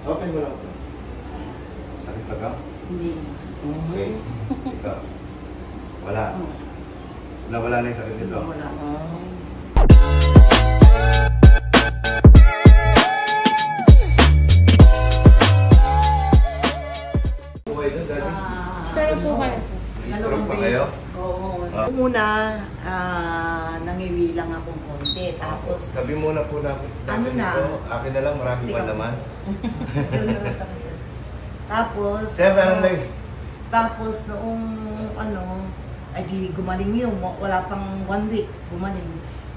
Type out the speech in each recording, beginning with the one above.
Open mo lang ito. Sakit ba ka? Hindi. Okay. Ito. Wala. Wala na yung sakit nito. Wala. Sir po kayo. Stroke pa kayo? Oo. Muna, nangiwilang akong konti. Tapos, Sabi muna po na. Ano na? Akin na lang, marami pa naman. yun na sa kasi. Tapos, Sir, ano na yun? tapos noong ay di gumaling yun. Wala pang 1 week, gumaling.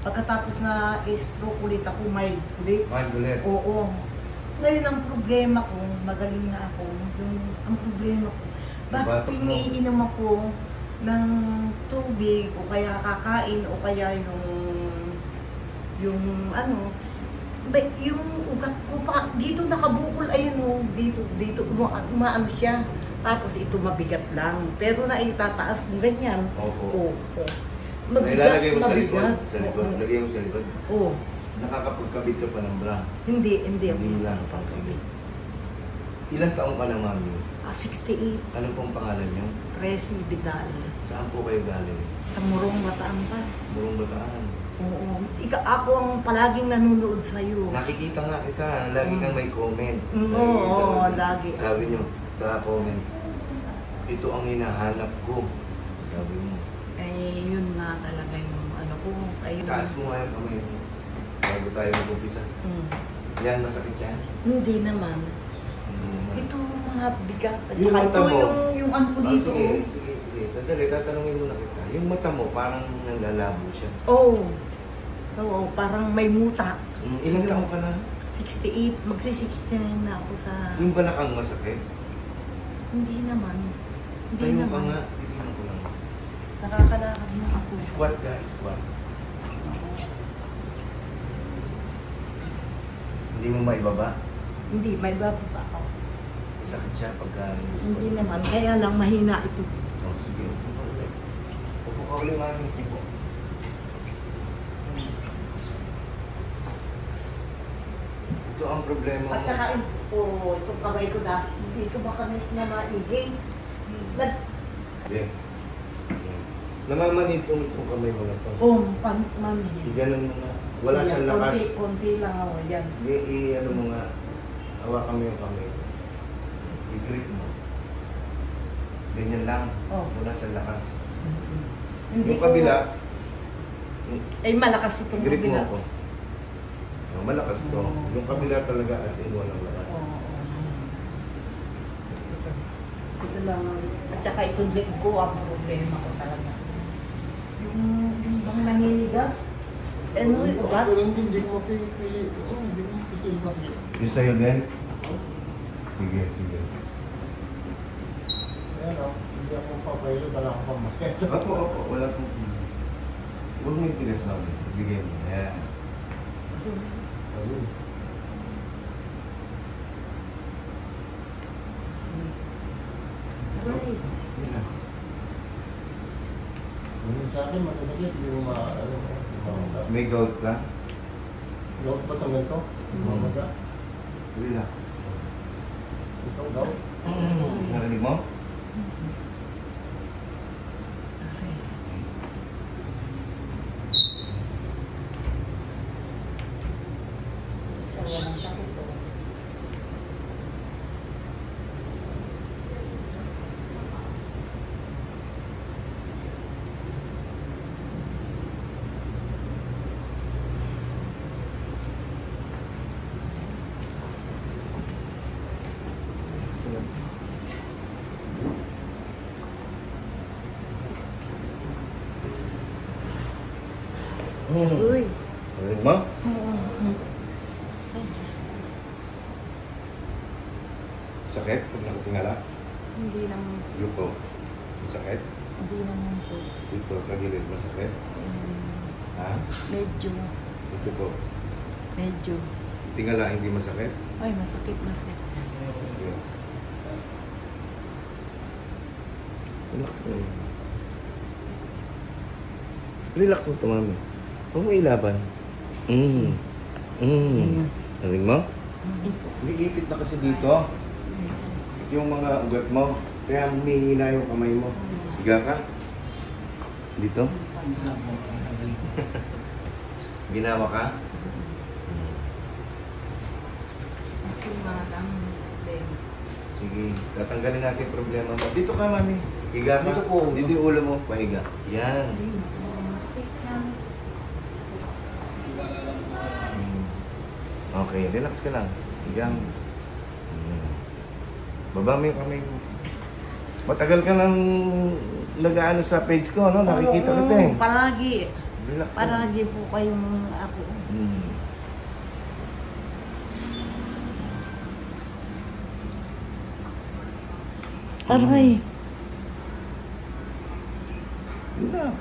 Pagkatapos na stroke ulit ako, mild ulit. Mild ulit. Oo. Ngayon ang problema ko, magaling na ako. Ang problema ko, bakit iniinom ako ng tubig o kaya kakain o kaya yung ugat ko pa, dito nakabukol, ayun o, dito, umaano siya. Tapos ito mabigat lang, pero naitataas kung ganyan. Opo. Oo. Ilalagay mo sa likod. Sa likod. Lagay mo sa likod. Oo. Nakakapagkabit ka pa ng bra. Hindi. Hindi lang. Sige. Ilang taong ka na, mami? 68. Ano pong pangalan niyo? Resi Vidal. Saan po kayo galing? Sa Morong Batangas. Murong Bataan. Oo. Ako ang palaging nanonood sa'yo. Nakikita nga kita. Lagi kang may comment. Oo, lagi. Sabi niyo sa comment, ito ang hinahanap ko. Sabi mo. Ay, yun nga talaga yung ko. Ayun. Taas mo nga yung kamay mo. Bago tayo mag-upisa. Yan, masakit yan? Hindi naman. Ito mga bigat. At Yung saka mata ito mo. yung ano ko dito. Sige. Sandali, tatanungin mo na kita. Yung mata mo, parang naglalabo siya. Oo. Parang may muta. Ilang taong ka na? 68. Magsi-69 na ako sa... Yung balakang masakit? Hindi naman. Tayo ka nga. Titignan ko lang. Nakakalakad na ako. Squat ka, squat. Hindi mo maibaba? Hindi, may baba pa ako. Sakit siya pagka... Hindi naman. Kaya lang mahina ito. Oh, sige. Upo ka ulit. Upo ka ulit, mami. Upo. Ito ang problema mo. At saka itong kamay ko na, dito makamis na maiging. Yeah. Namamanitong itong kamay mo na to. Mami. Iganon mo nga. Wala siyang lakas. Konti lang ako yan. Ano mo nga. Hawakan mo yung kamay. I-grip mo. Ganyan lang. Wala siyang lakas. Yung kabila. Ay, malakas itong Grip mo kabila. ako. Malakas to. Yung kabila talaga as in walang lakas. Ito lang. At saka itong leg ko, ang problema ko talaga. Yung bang naninigas. Ugat? Hindi ko mapipili. Hindi ko mapipili. Yung sa'yo din? Sige. Ayan o, hindi ako papaylo, dala ako pamakit. Opo. Wala pong... Huwag mo yung tigas namin. Bigay mo. Ayan. Ayun. Relax. Sa akin, masasakit. Hindi mo May gout ka? Gout ba ito ganito? Mamaga? Relax. Ito, gout? Narinig mo? Sa walang sakit ko. Uy. Narinig mo? Sakit pag nakatingala? Hindi naman. Yuko. Masakit? Hindi naman po. Dito, tagilid. Masakit? Ha? Medyo. Ito po. Medyo. Tingala, hindi masakit? Ay, masakit. Sige. Relax mo yun. Relax mo ito, mami. Huwag mo ilaban. Narinig mo? Umiipit na kasi dito. Yung mga ugat mo. Kaya humihina yung kamay mo. Higa ka. Dito. Ginawa ka? Kasi malang problema. Sige, tatanggalin natin yung problema mo. Dito ka, mami. Higa ka. Dito po. Dito yung ulo mo. Pahiga. Yan. Masakit lang. Okay, relax ka lang. Higang. Baba mo yung kamay mo. Matagal ka nang nag-ano sa page ko, no? Nakikita Oo, kita eh. Palagi. Relax ka lang. Palagi po kayong ako. Hmm. Aray. Relax.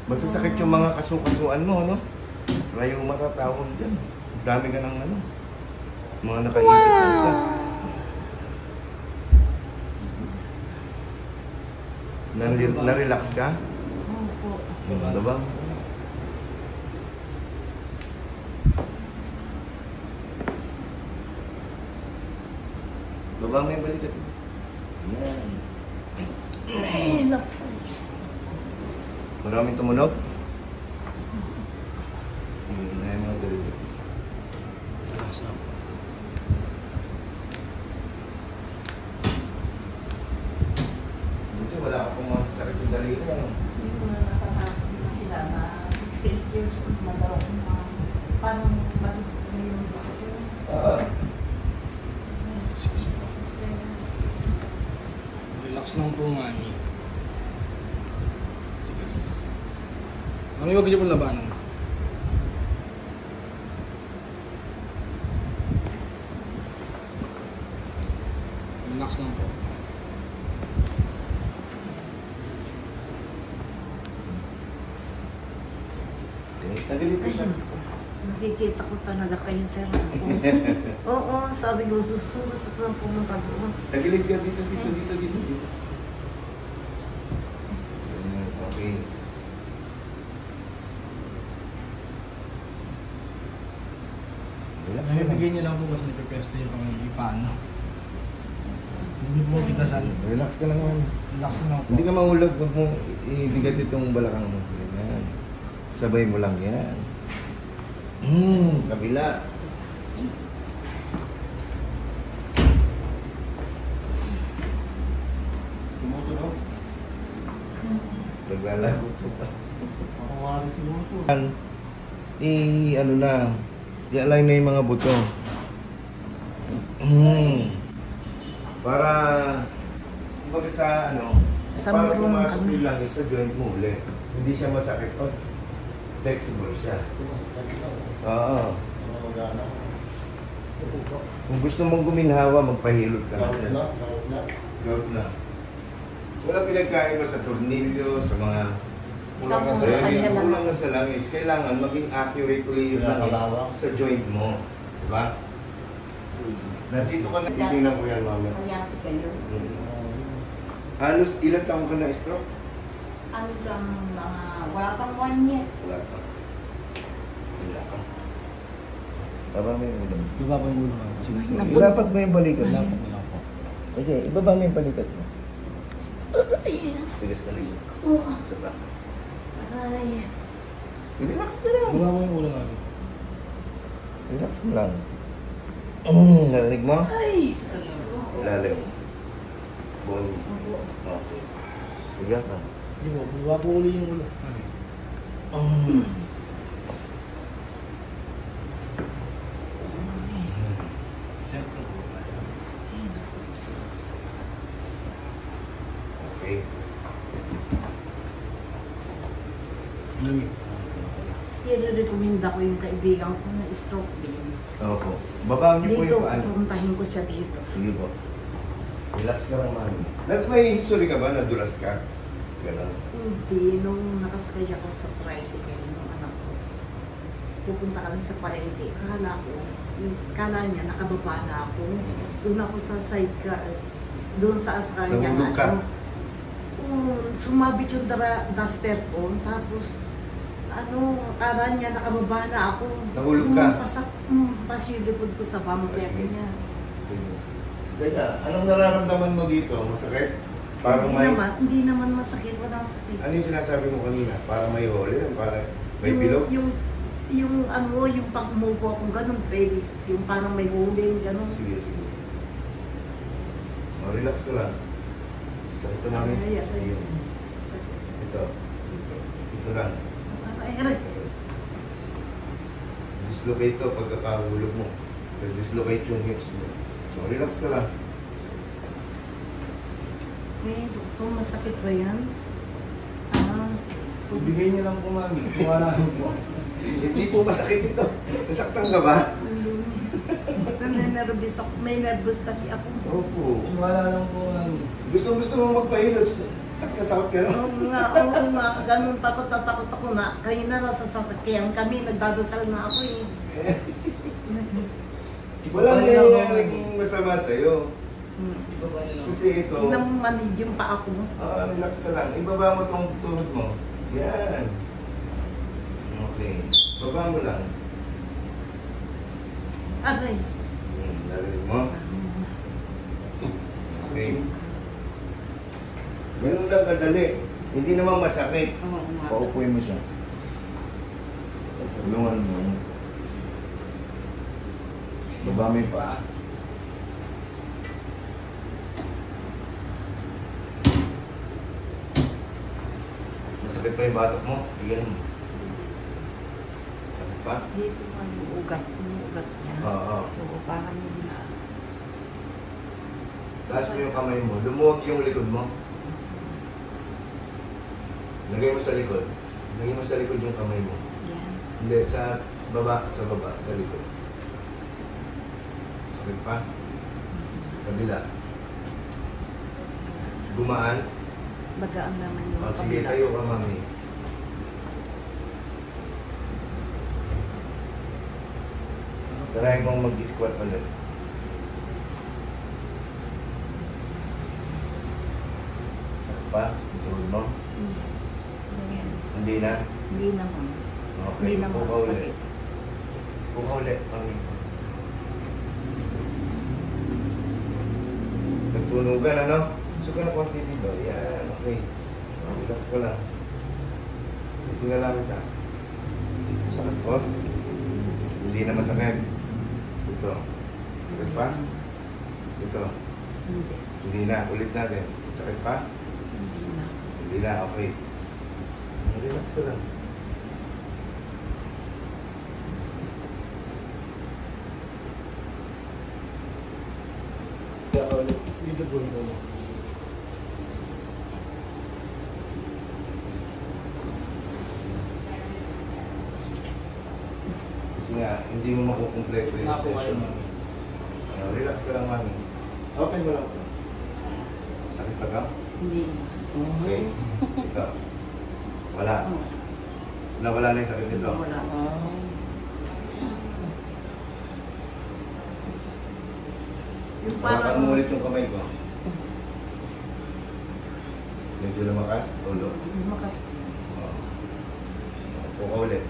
Basta sakit yung mga kasukasuan mo, no? Wala yung matatawag dyan. Dami ka ng ano. Mga nakaipit ka. Na-relax ka? Opo. Ano ba? Baba mo yung balikat mo. Yan. Ay, naku. Maraming tumunog. Hindi na yung mga galit. Buti wala akong masasakit sa daliri. Ano? Yung mga natatakot na sila na 68 years old na daw. Parang balik ngayon sa ako. Relax lang po, mami. Relax. Mami, huwag niyo po labanan. Relax lang po. Nagalit ko siya. Nakikita ko talaga kayo, sir. Oo, sabi ko, gusto ko lang pumunta doon. Tagilid ka dito. Ayan, okay. Relax ka lang. Bigay niyo lang po kasi nipepesto yung pang paano. Hindi po tigasan. Relax ka lang naman. Relax lang po. Hindi ka mahulog, huwag mo ibigat itong balakang mo. Yan. Sabay mo lang yan. Kabila. Tumutunog. Naglalago ito pa. Ako nga rin siguro. Ano na, i-align na yung mga buto. Para, kumbaga sa Sa para murong pumasok kami. yung langis sa joint mo ulit. Hindi siya masakit pag flexible siya. Oo. Kung gusto mong guminhawa, magpahilot ka. Gout na. Wala pinagkaiba sa tornilyo, sa mga kulang na sa langis. Kailangan maging accurate ulit yung langis sa joint mo. Diba? Nandito ka na. Titingnan mo yan, mama. Sayati kayo. Halos ilang taong ka na stroke? Ano lang, wala pang 1 year. Wala pa. Wala pa. Baba mo yung ulo. Iba po yung ulo ko. Sige po. Ilapat mo yung balikat lang. Ilapat mo lang po. Okay, ibaba mo yung balikat mo. Tigas na rin. Oh, Sa ba? aray. Relax ka lang. Iba po yung ulo namin. Relax mo lang. Narinig mo? Ay! Lalim. Bone. Okay. Higa ka. Hindi po. Iba po ulo yung ulo. Mami. Sentro po. Okay. Mami. I-recommenda ko yung kaibigan ko na stroke din. Opo. Baba niyo po Dito, yung paano. pupuntahin ko siya dito. Sige po. Relax ka lang, mami. May history ka ba? Nadulas ka? Ganun. Hindi, nung nakasakay ako sa tricycle ng anak ko, pupunta kami sa palengke. Kala niya, nakababa na ako. Doon ako sa sidecar, doon sa kanya Nahulog ka? sumabit yung duster ko, tapos Ara niya, nakababa na ako. Nahulog ka? Pasilipod ko sa bumper Sige. niya. Teka, anong nararamdaman mo dito? Masakit? Parang may... Hindi naman masakit, walang sakit. Ano yung sinasabi mo kanina? Parang may hole, parang may bilog? Yung pag umupo akong ganun, baby, yung parang may huling, ganun. Sige, sige. Relax ko lang. Sakit ko namin. Ayun. Ito. Ito lang. Dislocate to pagkakahulog mo. Dislocate yung hips mo. So, relax ka lang. Doktor, masakit ba yan? Ibigay niyo lang po, mami. Kumala mo. Hindi po masakit ito. Nasaktan ka ba? May nervous kasi ako. Opo. Wala lang po ang... Gusto mong magpahilots. Takot ka na. Oo nga, ganun takot ako na. Kayo na nasa sasakyan kami, nagdadasal na ako eh. Walang nangyayaring masama sa'yo. Iba ba nila? Kasi ito... Namanid yung pa ako. Relax ka lang. Ibaba mo itong tuhod mo. Yan. Okay. Baba mo lang. Aray. Narinig mo? Okay. Ganun lang kadali. Hindi naman masakit. Paupuin mo siya. Tulungan mo. Baba mo yung paa. Masakit pa yung batok mo. Tignan mo. Sakit pa? Dito nga yung ugat niya. Oo. Oo, parang yung na. Taas mo yung kamay mo. Lumuwag yung likod mo. Lagay mo sa likod. Lagay mo sa likod yung kamay mo. Yan. Hindi, sa baba, sa likod. Sakit pa? Sa bila. Gumaan. Bagaan naman yung Sige, tayo ka, mami. Try mong mag-squat ulit. Sakit pa? Tuhod mo? Yan. Hindi na? Hindi naman. Okay, Hindi naman puka ulit. sakit. Puka ulit, mami. Nagtunugan, ano? Gusto ka na konti dito. Yan, okay. Relax ka lang. Hindi na lang ka. Sakit po? Hindi na masakit. Ito. Sakit pa? Ito. Hindi. Hindi na. Ulit natin. Sakit pa? Hindi na. Hindi na. Okay. Relax ka lang. Dito po ito. Kasi nga, hindi mo makukumpleto yung Nga po kayo, session. mami. Relax ka lang, mami. Open mo lang. Sakit pa ka? Hindi na. Okay. Ito. Wala. Nawala na yung sakit nito. Wala. Yung Hawakan parang... mo ulit yung kamay ko. Medyo lumakas. Ulo. Lumakas. Puka ulit.